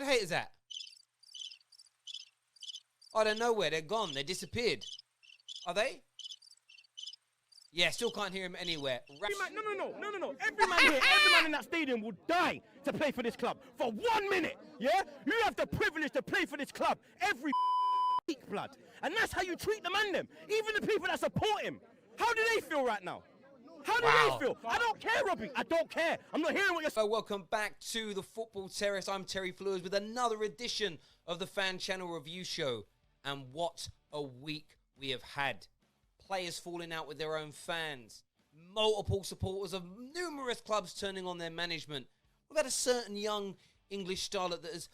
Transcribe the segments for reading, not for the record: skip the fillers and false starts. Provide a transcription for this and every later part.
Where the haters at? Oh, they're nowhere. They're gone. They disappeared. Are they? Yeah, still can't hear him anywhere. No. Every man here, every man in that stadium will die to play for this club for 1 minute. Yeah? You have the privilege to play for this club every week, blood. And that's how you treat the man them. Even the people that support him. How do they feel right now? How do they feel? I don't care, Robbie. I don't care. I'm not hearing what you're saying. So welcome back to the Football Terrace. I'm Terry Fleurs with another edition of the Fan Channel Review Show. And what a week we have had. Players falling out with their own fans. Multiple supporters of numerous clubs turning on their management. We've had a certain young English starlet that has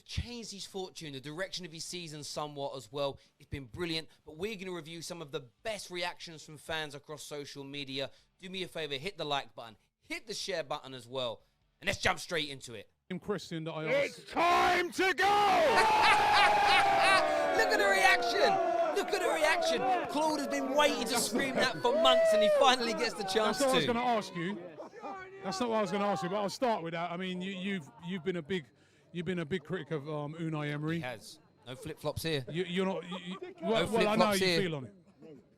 changed his fortune, the direction of his season somewhat as well. It's been brilliant, but we're going to review some of the best reactions from fans across social media. Do me a favour, hit the like button, hit the share button as well, and let's jump straight into it. Question that I asked. It's time to go! Look at the reaction! Look at the reaction! Claude has been waiting to scream that for months, and he finally gets the chance That's what to. I was going to ask you. That's not what I was going to ask you, but I'll start with that. I mean, you've been a big critic of Unai Emery. He has. No flip-flops here. You're not. No Well, I know how flip-flops you here. feel on it.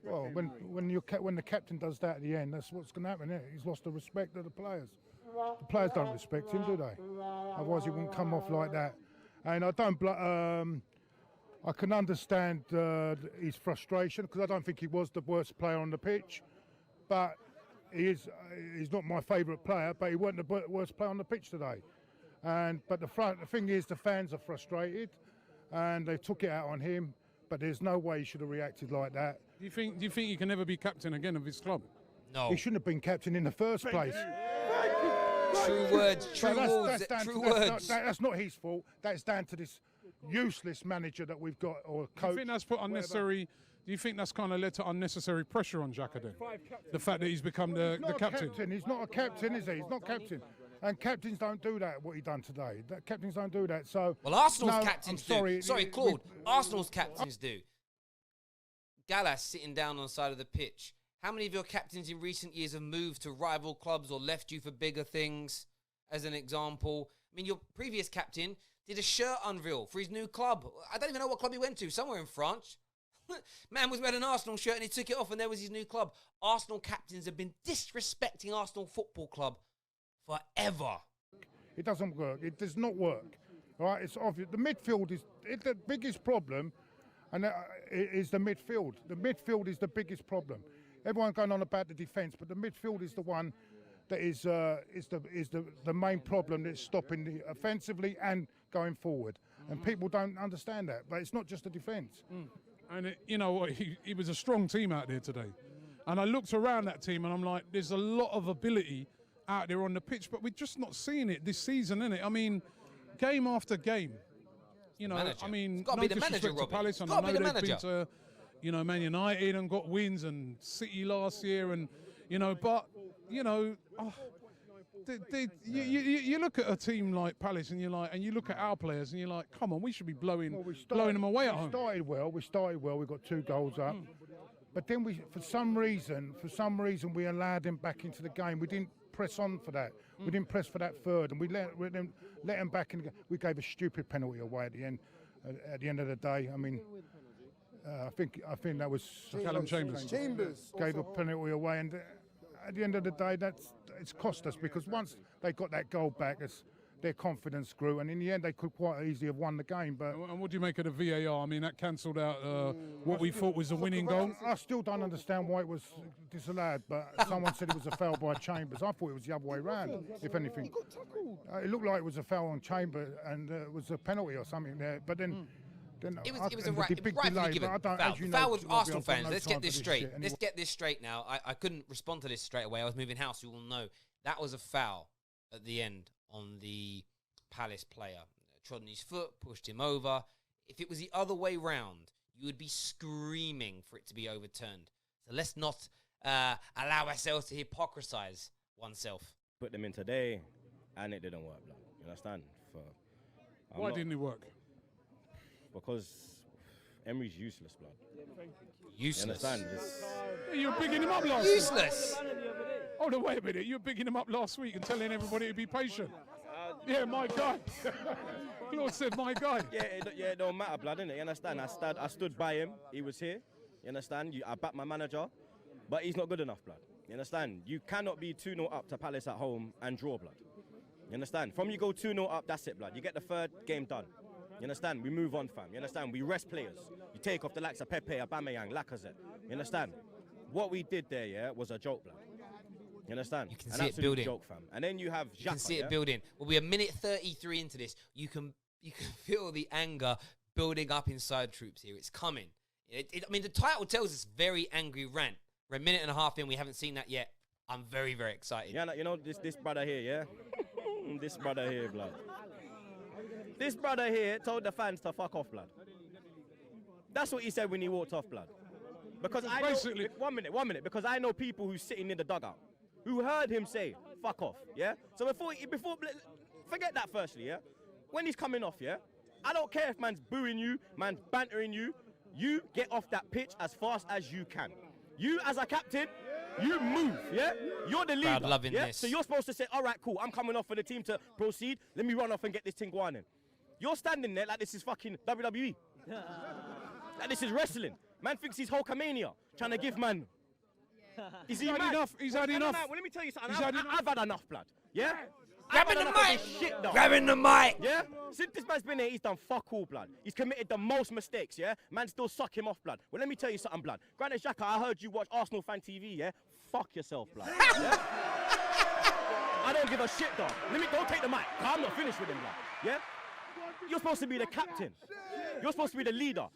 Well, when the captain does that at the end, that's what's going to happen. Isn't it? He's lost the respect of the players. The players don't respect him, do they? Otherwise, he wouldn't come off like that. And I don't. I can understand his frustration because I don't think he was the worst player on the pitch, but he's not my favourite player. But he wasn't the worst player on the pitch today. But the thing is, the fans are frustrated, and they took it out on him. But there's no way he should have reacted like that. Do you think he can never be captain again of his club? No. He shouldn't have been captain in the first place. True words, true words, true words. That's not his fault. That's down to this useless manager that we've got, or coach. Do you think that's put unnecessary? Do you think that's kind of led to unnecessary pressure on Xhaka then? The fact that he's become the captain. He's not a captain, is he? He's not captain. And captains don't do that, what he done today. Captains don't do that. So Well, Arsenal's captains do. Sorry, we- Claude. Arsenal's captains do. Gallas sitting down on the side of the pitch. How many of your captains in recent years have moved to rival clubs or left you for bigger things, as an example? I mean, your previous captain did a shirt unveil for his new club. I don't even know what club he went to, somewhere in France. Man was wearing an Arsenal shirt and he took it off and there was his new club. Arsenal captains have been disrespecting Arsenal Football Club forever. It doesn't work. It does not work. All right, it's obvious. The midfield is the biggest problem, and is the midfield. The midfield is the biggest problem. Everyone's going on about the defence, but the midfield is the one that is the main problem that's stopping the offensively and going forward. And people don't understand that. But it's not just the defence. And you know what? It was a strong team out there today. And I looked around that team and I'm like, there's a lot of ability out there on the pitch, but we're just not seeing it this season, innit? I mean, game after game. You know, Manager. I mean, It's gotta no be the manager, disrespect to Robbie. Palace, It's and gotta I be know the they've been to, you know, Man United and got wins, and City last year, and you know, but you know, you look at a team like Palace, and you look at our players, and you're like, come on, we should be blowing them away at home. We started well. We got 2 goals up, but then for some reason, we allowed them back into the game. We didn't press on for that. We didn't press for that third, and we let them back in. We gave a stupid penalty away at the end. At the end of the day, I mean, I think that was Callum Chambers gave a penalty away, and at the end of the day, it's cost us, because once they got that goal back, their confidence grew, and in the end, they could quite easily have won the game. But And what do you make of the VAR? I mean, that cancelled out what we thought was a winning goal. I still don't understand why it was disallowed, but someone said it was a foul by Chambers. I thought it was the other way round, if anything. It looked like it was a foul on Chambers, and it was a penalty or something there. But then It was rightfully given foul. Foul with Arsenal fans. Let's get this straight. Let's get this straight now. I couldn't respond to this straight away. I was moving house. You will know that was a foul at the end on the Palace player. Trod on his foot, pushed him over. If it was the other way round, you would be screaming for it to be overturned. So let's not allow ourselves to hypocrisize oneself. Put them in today, and it didn't work. Like, you understand? Why didn't it work? Because Emery's useless, blood. Useless. You understand? You were bigging him up last Useless. week. Hold on, wait a minute. You were bigging him up last week and telling everybody to be patient. Yeah, my guy. Claude said my guy. Yeah, it don't matter, blood, innit? You understand? I stood by him. He was here. You understand? I backed my manager, but he's not good enough, blood. You understand? You cannot be 2-0 up to Palace at home and draw, blood. You understand? From you go 2-0 up, that's it, blood. You get the third, game done. You understand? We move on, fam. You understand? We rest players. You take off the likes of Pepe, Aubameyang, Lacazette. You understand? What we did there, yeah, was a joke, blood. You understand? You can see it building. Joke, fam. And then you have Xhaka, You can see it building. We'll be a minute 33 into this. You can feel the anger building up inside Troopz here. It's coming. I mean, the title tells us very angry rant. We're a minute and a half in. We haven't seen that yet. I'm very, very excited. Yeah, you know this brother here, yeah? This brother here, blood. This brother here told the fans to fuck off, blood. That's what he said when he walked off, blood. Because I know, one minute, because I know people who's sitting in the dugout who heard him say, fuck off, yeah? So before, forget that firstly, yeah? When he's coming off, yeah? I don't care if man's booing you, man's bantering you, you get off that pitch as fast as you can. You as a captain, you move, yeah? You're the leader. Crowd loving this. So you're supposed to say, all right, cool, I'm coming off for the team to proceed. Let me run off and get this thing going in. You're standing there like this is fucking WWE. Like this is wrestling. Man thinks he's Hulkamania, trying to give man. Is he mad? Enough. He's had enough. Well, let me tell you something. I've had enough, blood. Yeah? Grabbing the mic. Grabbing the mic. Yeah? Since this man's been here, he's done fuck all, blood. He's committed the most mistakes, yeah? Man still suck him off, blood. Well, let me tell you something, blood. Granted, Xhaka, I heard you watch Arsenal Fan TV, yeah? Fuck yourself, blood. Yeah? I don't give a shit, dog. Don't take the mic. I'm not finished with him, blood. Yeah? You're supposed to be the captain. You're supposed to be the leader.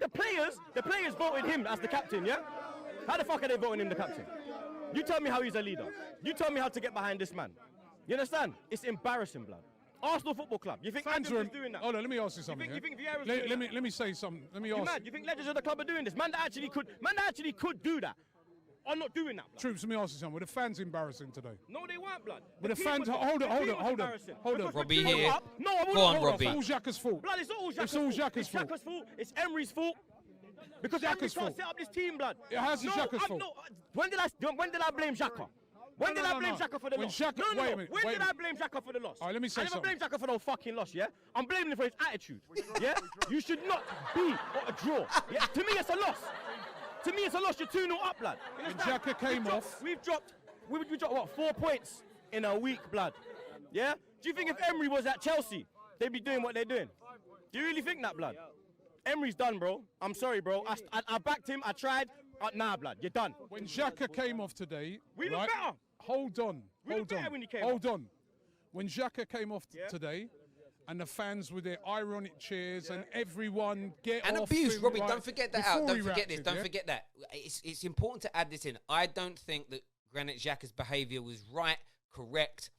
The players voted him as the captain, yeah? How the fuck are they voting him the captain? You tell me how he's a leader. You tell me how to get behind this man. You understand? It's embarrassing, blood. Arsenal Football Club. You think Andrews is doing that? Hold on, let me ask you something. You think Vieira's doing that? Let me say something. Let me ask. You mad? You think legends of the club are doing this? Man that actually could do that. Are not doing that, blood. Troopz, let me ask you something. Were the fans embarrassing today? No, they weren't, blood. Were the fans... Hold on. Robbie here. No, I wouldn't. Go on, Robbie. It's all Xhaka's fault. Blood, it's not all Xhaka's fault. It's all Xhaka's fault. It's Xhaka's fault. It's Emery's fault. Because Emery can't set up this team, blood. How's it Xhaka's fault? When did I blame Xhaka? When did I blame Xhaka for the loss? Wait a minute. When did I blame Xhaka for the loss? All right, let me say something. I never blamed Xhaka for no fucking loss, yeah? I'm blaming him for his attitude, yeah? You should not be a draw. Yeah? To me, it's a loss. To me, it's a loss. You're 2-0 up, blood. When Xhaka came off... We dropped, what, 4 points in a week, blood? Yeah? Do you think if Emery was at Chelsea, they'd be doing what they're doing? Do you really think that, blood? Emery's done, bro. I'm sorry, bro. I backed him. I tried. Nah, blood. You're done. When Xhaka came off today... We look better. Hold on. Hold on. When Xhaka came off today... And the fans with their ironic cheers and everyone get and off. And abuse, Robbie, right don't forget that out. Don't forget this. Don't forget that. It's important to add this in. I don't think that Granit Xhaka's behaviour was right, correct.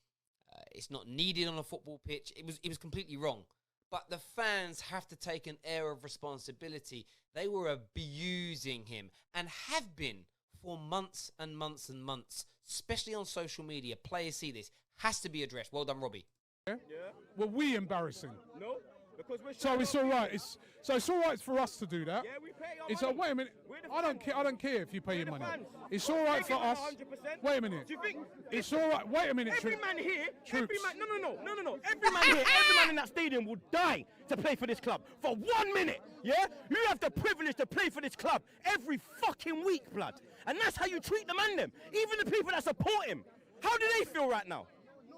It's not needed on a football pitch. It was completely wrong. But the fans have to take an air of responsibility. They were abusing him and have been for months and months and months, especially on social media. Players see this. Has to be addressed. Well done, Robbie. Yeah? Were we embarrassing? No, because we're so it's all right. It's all right for us to do that. Yeah, we pay our money. Wait a minute. I don't care if you pay your money. It's all right for us. 100%. Wait a minute. Do you think it's all right? Wait a minute. Every man here, no. Every man here, every man in that stadium will die to play for this club for 1 minute. Yeah, you have the privilege to play for this club every fucking week, blood. And that's how you treat the man. Them, even the people that support him. How do they feel right now?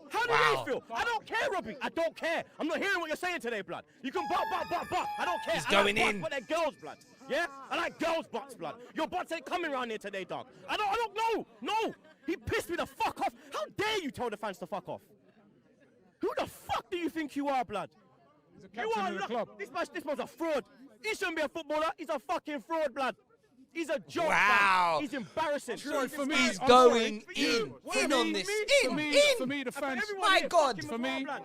How do they feel? I don't care, Robbie. I don't care. I'm not hearing what you're saying today, blood. You can butt. I don't care. He's going in. But they're girls, blood. Yeah? I like girls' butts, blood. Your butts ain't coming around here today, dog. I don't know. No. He pissed me the fuck off. How dare you tell the fans to fuck off? Who the fuck do you think you are, blood? He's a captain of the club. This man's a fraud. He shouldn't be a footballer. He's a fucking fraud, blood. He's a joke. Wow. Man. He's embarrassing. For me, he's going in on this. For me, the fans. My God. For me. blood.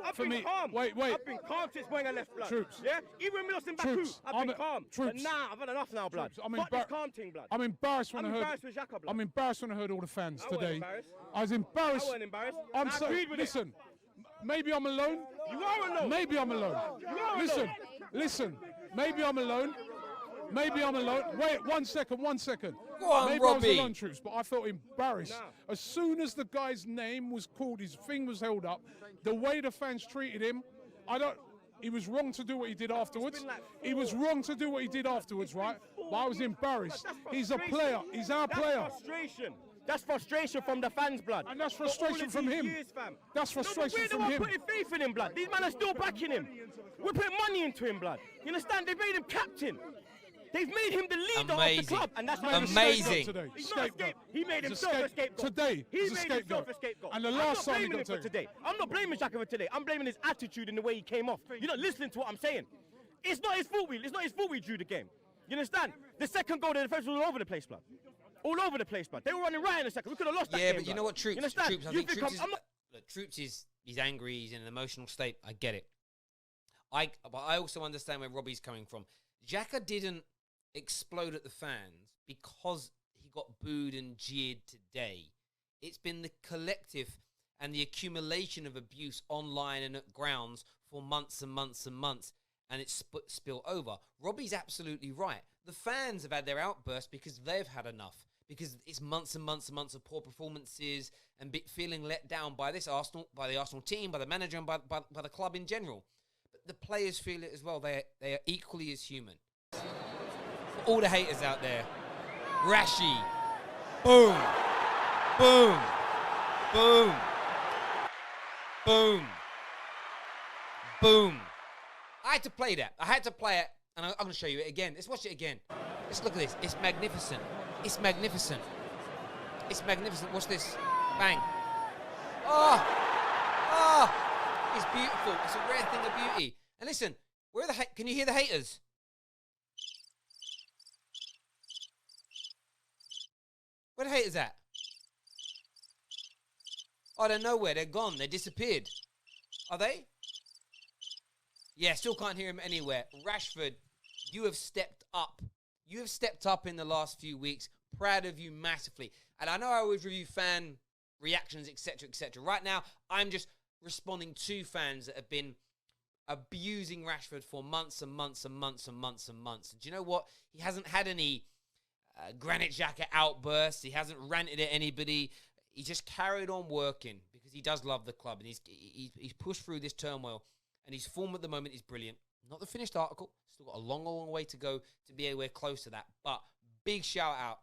I've been calm. Wait. I've been calm since going left, blood. Troopz. Yeah? Even when we lost in Baku, I've been calm. But nah, I've had enough now, blood. Fuck this calm thing, blood. I'm embarrassed when I heard. with Xhaka, blood. I'm embarrassed when I heard all the fans today. Embarrassed. I was embarrassed. I wasn't embarrassed. I agreed with listen. Maybe I'm alone. You are alone. Maybe I'm alone. You are Listen. Maybe I'm alone. Maybe I'm alone. Wait, 1 second. Go on, Maybe Robbie. I was alone, Troopz, but I felt embarrassed. As soon as the guy's name was called, his thing was held up, the way the fans treated him, he was wrong to do what he did afterwards. He was wrong to do what he did afterwards, right? But I was embarrassed. He's a player. He's our player. That's frustration from the fans, blood. And that's frustration from him. That's frustration from him. We're the one putting faith in him, blood. These men are still backing him. We're putting money into him, blood. You understand? They've made him captain. They've made him the leader of the club. And that's amazing. Today. He's not a scapegoat. He made himself a scapegoat. Today, he he's a made scapegoat. himself a scapegoat. And the last time he got taken. Today. I'm not blaming Xhaka for today. I'm blaming his attitude and the way he came off. You're not listening to what I'm saying. It's not his fault. It's not his fault we drew the game. You understand? The second goal, the defense was all over the place, blood. All over the place, blood. They were running right in the second. We could have lost that game. Yeah, but you know what, Troopz? I think Troopz is he's angry. He's in an emotional state. I get it. But I also understand where Robbie's coming from. Xhaka didn't explode at the fans because he got booed and jeered today. It's been the collective and the accumulation of abuse online and at grounds for months and months and months, and it's spilled over. Robbie's absolutely right. The fans have had their outburst because they've had enough, because it's months and months and months of poor performances and feeling let down by this Arsenal, by the Arsenal team, by the manager, and by the club in general. But the players feel it as well. They are equally as human. For all the haters out there, Rashi, boom, boom, boom, boom, boom. I had to play that. I had to play it, and I'm going to show you it again. Let's watch it again. Let's look at this. It's magnificent. It's magnificent. It's magnificent. Watch this. Bang. Oh, it's beautiful. It's a rare thing of beauty. And listen, can you hear the haters? Where are the haters at? Oh, they're nowhere. They're gone. They disappeared. Are they? Yeah, still can't hear him anywhere. Rashford, you have stepped up. You have stepped up in the last few weeks. Proud of you massively. And I know I always review fan reactions, etc., etc. Right now, I'm just responding to fans that have been abusing Rashford for months and months and months and months and months. And do you know what? He hasn't had any Granit Xhaka outbursts. He hasn't ranted at anybody. He just carried on working because he does love the club, and he's pushed through this turmoil. And his form at the moment is brilliant. Not the finished article. Still got a long, long way to go to be anywhere close to that. But big shout out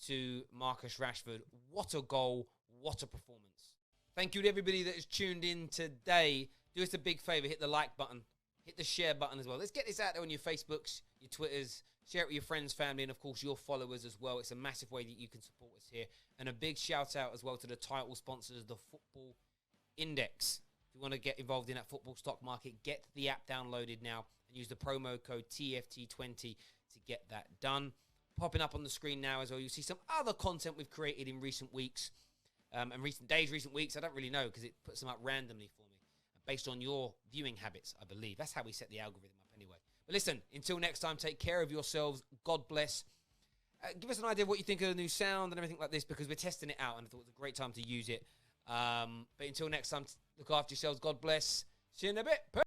to Marcus Rashford. What a goal. What a performance. Thank you to everybody that has tuned in today. Do us a big favor. Hit the like button. Hit the share button as well. Let's get this out there on your Facebooks, your Twitters. Share it with your friends, family, and, of course, your followers as well. It's a massive way that you can support us here. And a big shout out as well to the title sponsors, the Football Index. If you want to get involved in that football stock market, get the app downloaded now and use the promo code TFT20 to get that done. Popping up on the screen now as well, you'll see some other content we've created in recent weeks and recent days, recent weeks. I don't really know because it puts them up randomly for me based on your viewing habits, I believe. That's how we set the algorithm up anyway. But listen, until next time, take care of yourselves. God bless. Give us an idea of what you think of the new sound and everything like this, because we're testing it out and I thought it was a great time to use it. But until next time, look after yourselves. God bless. See you in a bit.